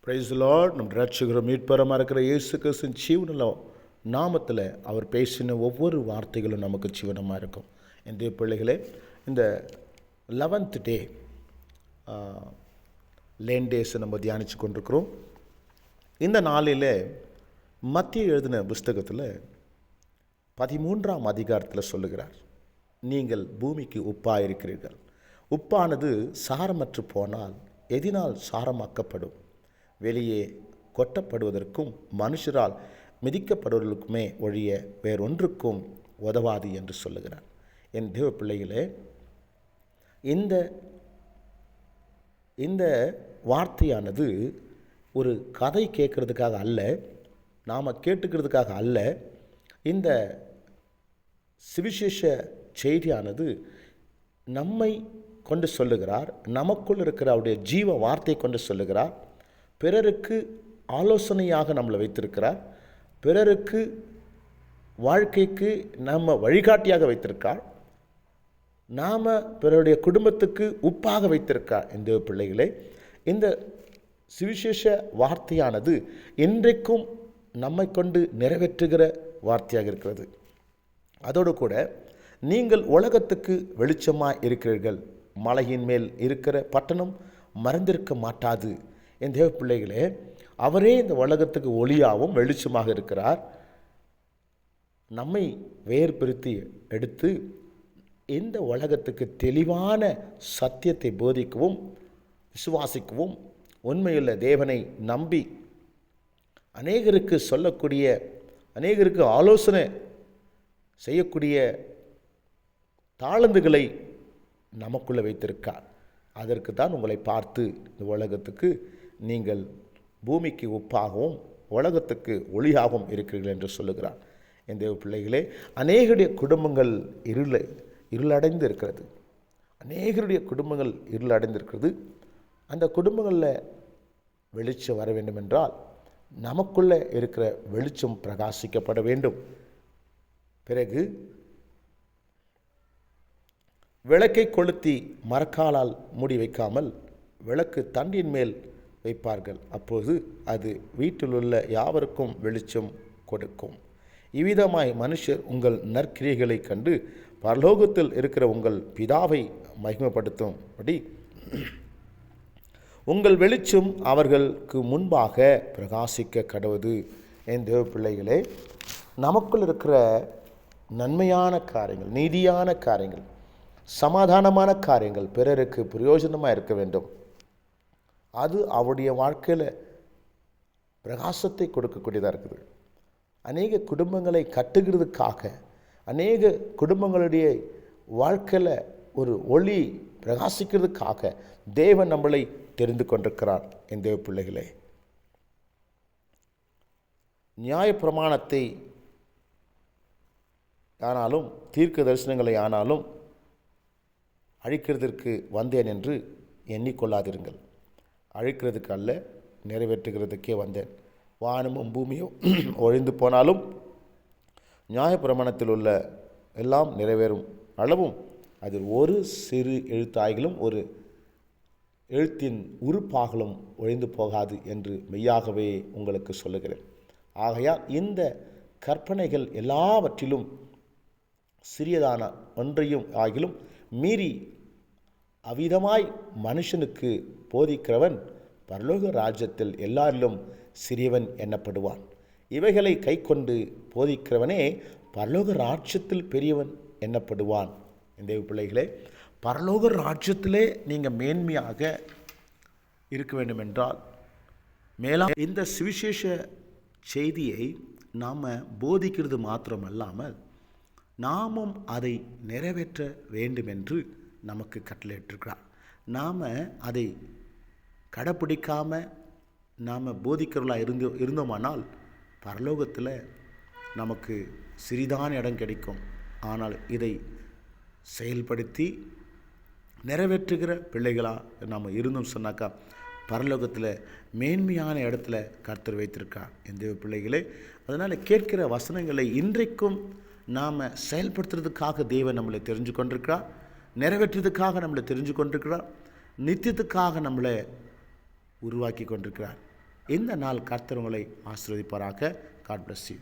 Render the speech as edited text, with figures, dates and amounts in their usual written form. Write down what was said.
Praise the Lord. நம் ரட்சகரும் மீட்பருமாக இருக்கிற இயேசு கிறிஸ்துவின் ஜீவனுள்ள நாமத்தில் அவர் பேசின ஒவ்வொரு வார்த்தைகளும் நமக்கு ஜீவனமாக இருக்கும். என் தேவ பிள்ளைகளே, இந்த 11th டே லேன் டேஸை நம்ம தியானித்து கொண்டிருக்கிறோம். இந்த நாளில் மத்திய எழுதின புஸ்தகத்தில் 13ஆம் அதிகாரத்தில் சொல்லுகிறார், நீங்கள் பூமிக்கு உப்பாக இருக்கிறீர்கள். உப்பானது சாரமற்று போனால் எதினால் சாரமாக்கப்படும்? வெளியே கொட்டப்படுவதற்கும் மனுஷரால் மிதிக்கப்படுவதற்குமே ஒழிய வேறொன்றுக்கும் உதவாது என்று சொல்லுகிறார். என் தேவ பிள்ளைகளே, இந்த வார்த்தையானது ஒரு கதை கேட்கறதுக்காக அல்ல, நாம் கேட்டுக்கிறதுக்காக அல்ல. இந்த சுவிசேஷ செய்தியானது நம்மை கொண்டு சொல்லுகிறார், நமக்குள் இருக்கிற அவருடைய ஜீவ வார்த்தை கொண்டு சொல்லுகிறார். பிறருக்கு ஆலோசனையாக நம்மளை வைத்திருக்கிறார், பிறருக்கு வாழ்க்கைக்கு நம்ம வழிகாட்டியாக வைத்திருக்கார், நாம் பிறருடைய குடும்பத்துக்கு உப்பாக வைத்திருக்கார். இந்த பிள்ளைகளே, இந்த சுவிசேஷ வார்த்தையானது இன்றைக்கும் நம்மை கொண்டு நிறைவேற்றுகிற வார்த்தையாக இருக்கிறது. அதோடு கூட நீங்கள் உலகத்துக்கு வெளிச்சமாக இருக்கிறீர்கள். மலையின் மேல் இருக்கிற பட்டணம் மறந்திருக்க மாட்டாது. என் தேவ பிள்ளைகளே, அவரே இந்த உலகத்துக்கு ஒளியாகவும் வெளிச்சமாக இருக்கிறார். நம்மை வேறு பிரித்து எடுத்து இந்த உலகத்துக்கு தெளிவான சத்தியத்தை போதிக்கவும் விசுவாசிக்கவும் உண்மையுள்ள தேவனை நம்பி அநேகருக்கு சொல்லக்கூடிய, அநேகருக்கு ஆலோசனை செய்யக்கூடிய தாளந்துகளை நமக்குள்ளே வைத்திருக்கார். அதற்கு தான் உங்களை பார்த்து இந்த உலகத்துக்கு நீங்கள் பூமிக்கு உப்பாகவும் உலகத்துக்கு ஒளியாகவும் இருக்கிறீர்கள் என்று சொல்லுகிறார். என் தேவ பிள்ளைகளே, அநேகருடைய குடும்பங்கள் இருளடைந்து இருக்கிறது. அநேகருடைய குடும்பங்கள் இருளடைந்திருக்கிறது. அந்த குடும்பங்களில் வெளிச்சம் வர வேண்டும் என்றால் நமக்குள்ளே இருக்கிற வெளிச்சம் பிரகாசிக்கப்பட வேண்டும். பிறகு விளக்கை கொளுத்தி மரக்காலால் மூடி வைக்காமல் விளக்கு தண்டின் மேல் வைப்பார்கள். அப்போது அது வீட்டில் உள்ள யாவருக்கும் வெளிச்சம் கொடுக்கும். இவ்விதமாய் மனுஷர் உங்கள் நற்கிரியைகளை கண்டு பரலோகத்தில் இருக்கிற உங்கள் பிதாவை மகிமைப்படுத்தும்படி உங்கள் வெளிச்சம் அவர்களுக்கு முன்பாக பிரகாசிக்க கடவுது. என் தேவ பிள்ளைகளே, நமக்குள் இருக்கிற நன்மையான காரியங்கள், நீதியான காரியங்கள், சமாதானமான காரியங்கள் பிறருக்கு பிரயோஜனமாக இருக்க வேண்டும். அது அவருடைய வாழ்க்கையில் பிரகாசத்தை கொடுக்கக்கூடியதாக இருக்குது. அநேக குடும்பங்களை கட்டுகிறதுக்காக, அநேக குடும்பங்களுடைய வாழ்க்கையில் ஒரு ஒளி பிரகாசிக்கிறதுக்காக தேவன் நம்மளை தெரிந்து கொண்டிருக்கிறார். என் தேவ பிள்ளைகளே, நியாய பிரமாணத்தை ஆனாலும் தீர்க்க தரிசனங்களை ஆனாலும் அழிக்கிறதற்கு வந்தேன் என்று எண்ணிக்கொள்ளாதிருங்கள். அழிக்கிறதுக்கு அல்ல, நிறைவேற்றுகிறதுக்கே வந்தேன். வானமும் பூமியும் ஒழிந்து போனாலும் நியாயப்பிரமாணத்தில் உள்ள எல்லாம் நிறைவேறும் அளவும் அதில் ஒரு சிறு எழுத்தாய்களும் ஒரு எழுத்தின் உறுப்பாகலும் ஒழிந்து போகாது என்று மெய்யாகவே உங்களுக்கு சொல்லுகிறேன். ஆகையால் இந்த கற்பனைகள் எல்லாவற்றிலும் சிறியதான ஒன்றையும் ஆகிலும் மீறி அவ்விதமாய் மனுஷனுக்கு போதிக்கிறவன் பரலோக ராஜ்யத்தில் எல்லாரிலும் சிறியவன் எண்ணப்படுவான். இவைகளை கை கொண்டு போதிக்கிறவனே பரலோக ராஜ்யத்தில் பெரியவன் எண்ணப்படுவான். இந்த பிள்ளைகளே, பரலோக ராஜ்யத்திலே நீங்கள் மேன்மையாக இருக்க வேண்டும் என்றால் மேலும் இந்த சுவிசேஷ செய்தியை நாம் போதிக்கிறது மாத்திரமல்லாமல் நாமும் அதை நிறைவேற்ற வேண்டும் என்று நமக்கு கட்டளையிட்டிருக்கிறார். நாம் அதை கடைப்பிடிக்காமல் நாம் போதிக்கிறவர்களாக இருந்தோமானால் பரலோகத்தில் நமக்கு சிறிதான இடம் கிடைக்கும். ஆனால் இதை செயல்படுத்தி நிறைவேற்றுகிற பிள்ளைகளாக நாம் இருந்தோம் சொன்னாக்கா பரலோகத்தில் மேன்மையான இடத்துல கர்த்தர் வைத்திருக்கார். இந்த பிள்ளைகளே, அதனால் கேட்கிற வசனங்களை இன்றைக்கும் நாம் செயல்படுத்துறதுக்காக தேவன் நம்மளை தெரிஞ்சு கொண்டிருக்கிறார், நிறைவேற்றுறதுக்காக நம்மளை தெரிஞ்சு கொண்டிருக்கிறார், நித்தியத்துக்காக நம்மளை உருவாக்கி கொண்டிருக்கிறார். இந்த நாள் கர்த்தர் உங்களை ஆசீர்வதிப்பாராக. God bless you.